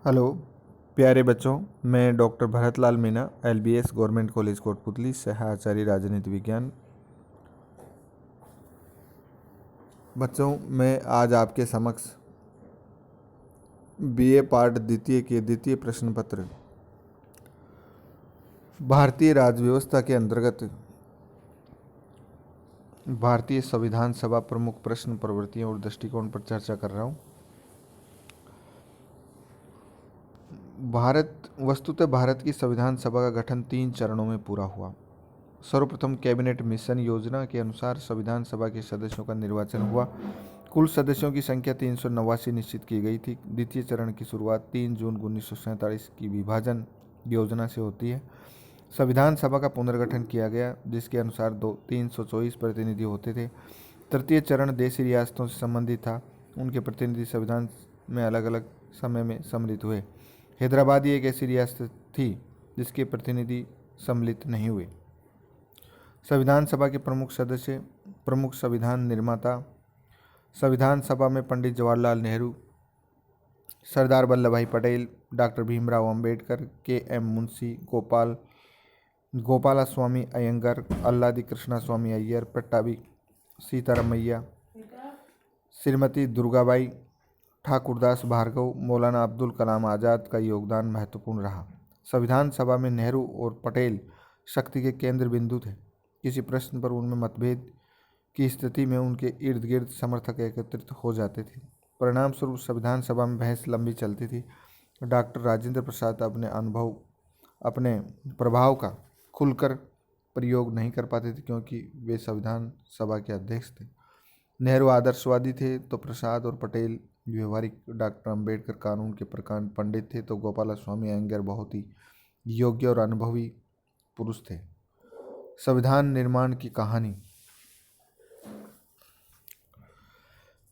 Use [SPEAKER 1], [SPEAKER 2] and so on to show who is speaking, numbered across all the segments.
[SPEAKER 1] Hello प्यारे बच्चों, मैं doctor Bharatlal Meena, LBS government college Kotputli, सह आचार्य राजनीति विज्ञान। बच्चों, मैं आज आपके समक्ष बीए पार्ट द्वितीय के द्वितीय प्रश्न पत्र भारतीय राज्य व्यवस्था के अंतर्गत भारतीय संविधान सभा प्रमुख प्रश्न, प्रवृत्तियों और दृष्टिकोण पर चर्चा कर रहा हूँ। वस्तुतः भारत की संविधान सभा का गठन 3 चरणों में पूरा हुआ। सर्वप्रथम कैबिनेट मिशन योजना के अनुसार संविधान सभा के सदस्यों का निर्वाचन हुआ। कुल सदस्यों की संख्या 389 निश्चित की गई थी। द्वितीय चरण की शुरुआत 3 जून 1947 की विभाजन योजना से होती है। संविधान सभा का पुनर्गठन किया गया, जिसके अनुसार 324 प्रतिनिधि होते थे। तृतीय चरण देशी रियासतों से संबंधित था। उनके प्रतिनिधि संविधान में अलग अलग समय में सम्मिलित हुए। हैदराबाद एक ऐसी रियासत थी जिसके प्रतिनिधि सम्मिलित नहीं हुए। संविधान सभा के प्रमुख सदस्य, प्रमुख संविधान निर्माता। संविधान सभा में पंडित जवाहरलाल नेहरू, सरदार वल्लभ भाई पटेल, डॉक्टर भीमराव अंबेडकर, के.एम. मुंशी, गोपाला स्वामी अयंगर, अल्लादी कृष्णा स्वामी अय्यर, पट्टाभी सीतारामैया, श्रीमती दुर्गाबाई, ठाकुरदास भार्गव, मौलाना अब्दुल कलाम आज़ाद का योगदान महत्वपूर्ण रहा। संविधान सभा में नेहरू और पटेल शक्ति के केंद्र बिंदु थे। किसी प्रश्न पर उनमें मतभेद की स्थिति में उनके इर्द गिर्द समर्थक एकत्रित हो जाते थे। परिणाम स्वरूप संविधान सभा में बहस लंबी चलती थी। डॉक्टर राजेंद्र प्रसाद अपने प्रभाव का खुलकर प्रयोग नहीं कर पाते थे, क्योंकि वे संविधान सभा के अध्यक्ष थे। नेहरू आदर्शवादी थे तो प्रसाद और पटेल व्यवहारिक। डॉक्टर अंबेडकर कानून के प्रकांड पंडित थे तो गोपाला स्वामी अयंगर बहुत ही योग्य और अनुभवी पुरुष थे। संविधान निर्माण की कहानी।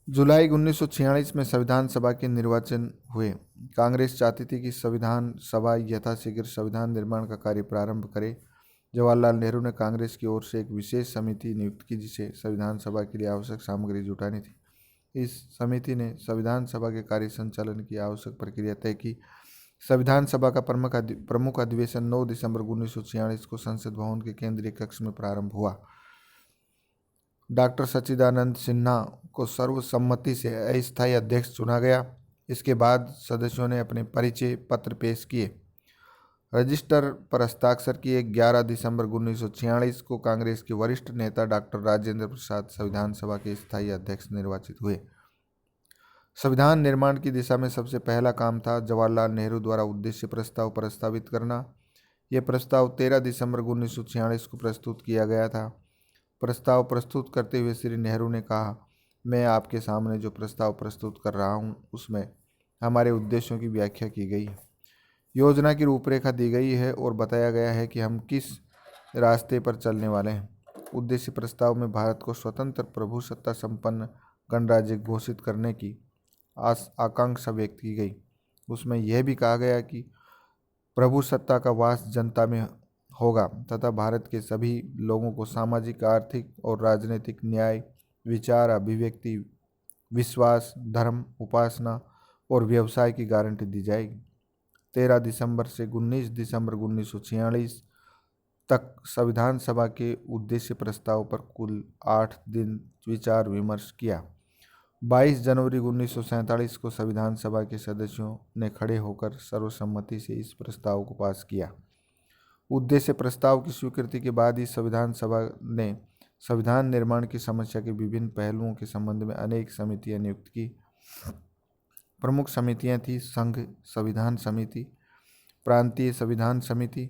[SPEAKER 1] जुलाई 1946 में संविधान सभा के निर्वाचन हुए। कांग्रेस चाहती थी कि संविधान सभा यथाशीघ्र संविधान निर्माण का कार्य प्रारंभ करे। जवाहरलाल नेहरू ने कांग्रेस की ओर से एक विशेष समिति नियुक्त की, जिसे संविधान सभा के लिए आवश्यक सामग्री जुटानी थी। इस समिति ने संविधान सभा के कार्य संचालन की आवश्यक प्रक्रिया तय की। संविधान सभा का प्रमुख अधिवेशन 9 दिसंबर 1946 को संसद भवन के केंद्रीय कक्ष में प्रारंभ हुआ। डॉक्टर सच्चिदानंद सिन्हा को सर्वसम्मति से अस्थायी अध्यक्ष चुना गया। इसके बाद सदस्यों ने अपने परिचय पत्र पेश किए। रजिस्टर पर हस्ताक्षर किए। 11 दिसंबर 1946 को कांग्रेस के वरिष्ठ नेता डॉक्टर राजेंद्र प्रसाद संविधान सभा के स्थायी अध्यक्ष निर्वाचित हुए। संविधान निर्माण की दिशा में सबसे पहला काम था जवाहरलाल नेहरू द्वारा उद्देश्य प्रस्ताव प्रस्तावित करना। यह प्रस्ताव 13 दिसंबर 1946 को प्रस्तुत किया गया था। प्रस्ताव प्रस्तुत करते हुए श्री नेहरू ने कहा, मैं आपके सामने जो प्रस्ताव प्रस्तुत कर रहा हूं, उसमें हमारे उद्देश्यों की व्याख्या की गई है, योजना की रूपरेखा दी गई है और बताया गया है कि हम किस रास्ते पर चलने वाले हैं। उद्देश्य प्रस्ताव में भारत को स्वतंत्र प्रभुसत्ता संपन्न गणराज्य घोषित करने की आकांक्षा व्यक्त की गई। उसमें यह भी कहा गया कि प्रभुसत्ता का वास जनता में होगा तथा भारत के सभी लोगों को सामाजिक, आर्थिक और राजनीतिक न्याय, विचार, अभिव्यक्ति, विश्वास, धर्म, उपासना और व्यवसाय की गारंटी दी जाएगी। 13 दिसंबर से 19 दिसंबर 1946 तक संविधान सभा के उद्देश्य प्रस्ताव पर कुल 8 दिन विचार विमर्श किया। 22 जनवरी 1947 को संविधान सभा के सदस्यों ने खड़े होकर सर्वसम्मति से इस प्रस्ताव को पास किया। उद्देश्य प्रस्ताव की स्वीकृति के बाद ही संविधान सभा ने संविधान निर्माण की समस्या के विभिन्न पहलुओं के संबंध में अनेक समितियां नियुक्त की। प्रमुख समितियां थीं संघ संविधान समिति, प्रांतीय संविधान समिति,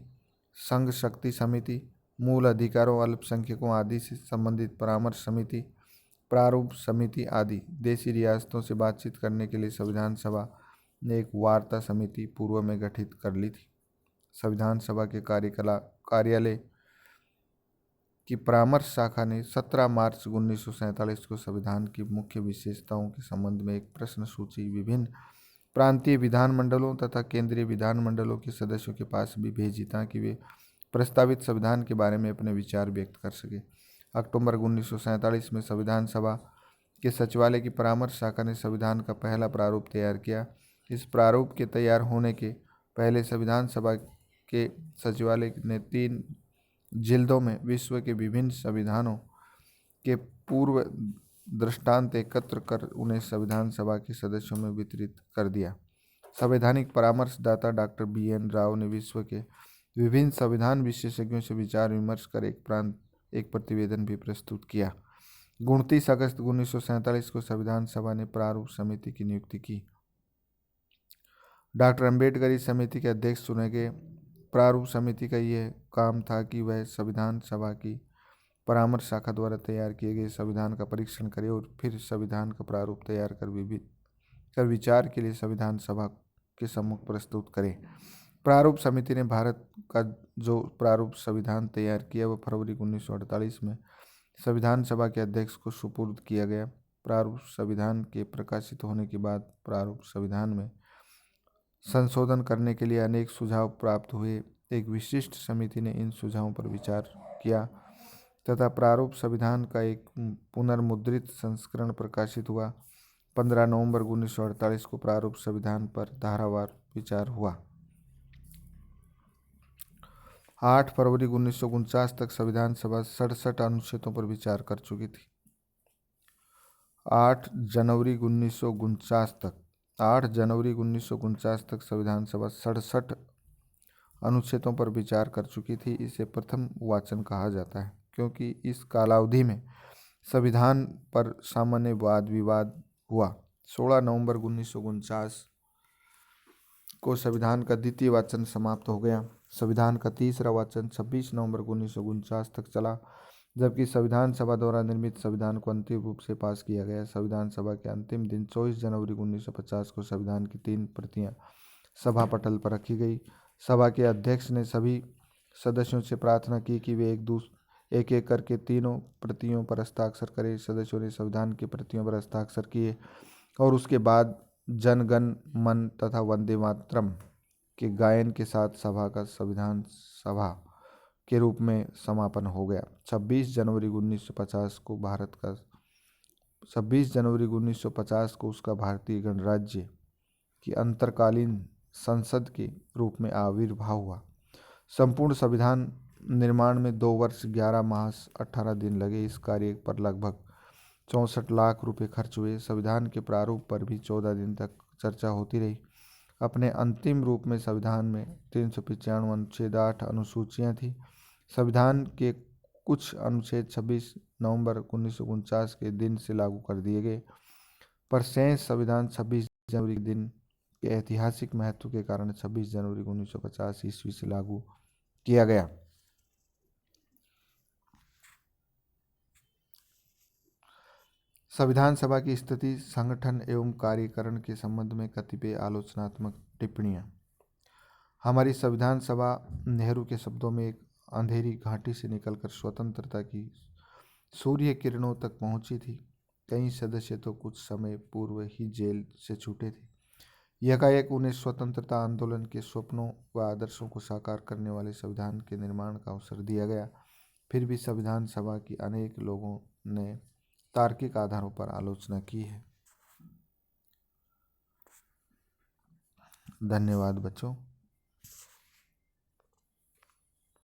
[SPEAKER 1] संघ शक्ति समिति, मूल अधिकारों, अल्पसंख्यकों आदि से संबंधित परामर्श समिति, प्रारूप समिति आदि। देशी रियासतों से बातचीत करने के लिए संविधान सभा ने एक वार्ता समिति पूर्व में गठित कर ली थी। संविधान सभा के कार्यालय की परामर्श शाखा ने 17 मार्च 1947 को संविधान की मुख्य विशेषताओं के संबंध में एक प्रश्न सूची विभिन्न प्रांतीय विधानमंडलों तथा केंद्रीय विधानमंडलों के सदस्यों के पास भी भेजी, ताकि वे प्रस्तावित संविधान के बारे में अपने विचार व्यक्त कर सके। अक्टूबर 1947 में संविधान सभा के सचिवालय की परामर्श शाखा ने संविधान का पहला प्रारूप तैयार किया। इस प्रारूप के तैयार होने के पहले संविधान सभा के सचिवालय ने 3 जिल्दों में विश्व के विभिन्न संविधानों के पूर्व दृष्टांत एकत्र कर उन्हें संविधान सभा के सदस्यों में वितरित कर दिया। संवैधानिक परामर्शदाता डॉक्टर BN राव ने विश्व के विभिन्न संविधान विशेषज्ञों से विचार विमर्श कर एक प्रतिवेदन भी प्रस्तुत किया। 29 अगस्त 1947 को संविधान सभा ने प्रारूप समिति की नियुक्ति की। डॉक्टर अम्बेडकर इस समिति के अध्यक्ष चुने गए। प्रारूप समिति का यह काम था कि वह संविधान सभा की परामर्श शाखा द्वारा तैयार किए गए संविधान का परीक्षण करे और फिर संविधान का प्रारूप तैयार कर विचार के लिए संविधान सभा के सम्मुख प्रस्तुत करे। प्रारूप समिति ने भारत का जो प्रारूप संविधान तैयार किया वह फरवरी 1948 में संविधान सभा के अध्यक्ष को सुपुर्द किया गया। प्रारूप संविधान के प्रकाशित होने के बाद प्रारूप संविधान में संशोधन करने के लिए अनेक सुझाव प्राप्त हुए। एक विशिष्ट समिति ने इन सुझावों पर विचार किया तथा प्रारूप संविधान का एक पुनर्मुद्रित संस्करण प्रकाशित हुआ। 15 नवंबर 1948 को प्रारूप संविधान पर धारावार विचार हुआ। 8 फरवरी 1949 तक संविधान सभा 67 अनुच्छेदों पर विचार कर चुकी थी। 8 जनवरी 1949 तक संविधान सभा 67 अनुच्छेदों पर विचार कर चुकी थी। इसे प्रथम वाचन कहा जाता है क्योंकि इस कालावधि में संविधान पर सामान्य वाद विवाद हुआ। 16 नवंबर 1949 को संविधान का द्वितीय वाचन समाप्त हो गया। संविधान का तीसरा वाचन 26 नवंबर 1949 तक चला, जबकि संविधान सभा द्वारा निर्मित संविधान को अंतिम रूप से पास किया गया। संविधान सभा के अंतिम दिन 24 जनवरी 1950 को संविधान की 3 प्रतियां सभा पटल पर रखी गई। सभा के अध्यक्ष ने सभी सदस्यों से प्रार्थना की कि वे एक एक करके तीनों प्रतियों पर हस्ताक्षर करें। सदस्यों ने संविधान की प्रतियों पर हस्ताक्षर किए और उसके बाद जन गण मन तथा वंदे मातरम के गायन के साथ सभा का संविधान सभा के रूप में समापन हो गया। 26 जनवरी 1950 को उसका भारतीय गणराज्य की अंतरकालीन संसद के रूप में आविर्भाव हुआ। संपूर्ण संविधान निर्माण में 2 वर्ष 11 माह 18 दिन लगे। इस कार्य पर लगभग 64 लाख रुपए खर्च हुए। संविधान के प्रारूप पर भी 14 दिन तक चर्चा होती रही। अपने अंतिम रूप में संविधान में 395 अनुच्छेद 8 अनुसूचियां थी। संविधान के कुछ अनुच्छेद 26 नवंबर 1949 के दिन से लागू कर दिए गए, पर शेष संविधान 26 जनवरी के दिन के ऐतिहासिक महत्व के कारण 26 जनवरी 1950 ईस्वी से लागू किया गया। संविधान सभा की स्थिति, संगठन एवं कार्यकरण के संबंध में कतिपय आलोचनात्मक टिप्पणियां। हमारी संविधान सभा नेहरू के शब्दों में एक अंधेरी घाटी से निकलकर स्वतंत्रता की सूर्य किरणों तक पहुंची थी। कई सदस्य तो कुछ समय पूर्व ही जेल से छूटे थे। यकाएक उन्हें स्वतंत्रता आंदोलन के स्वप्नों व आदर्शों को साकार करने वाले संविधान के निर्माण का अवसर दिया गया। फिर भी संविधान सभा की अनेक लोगों ने तार्किक आधारों पर आलोचना की है। धन्यवाद बच्चों।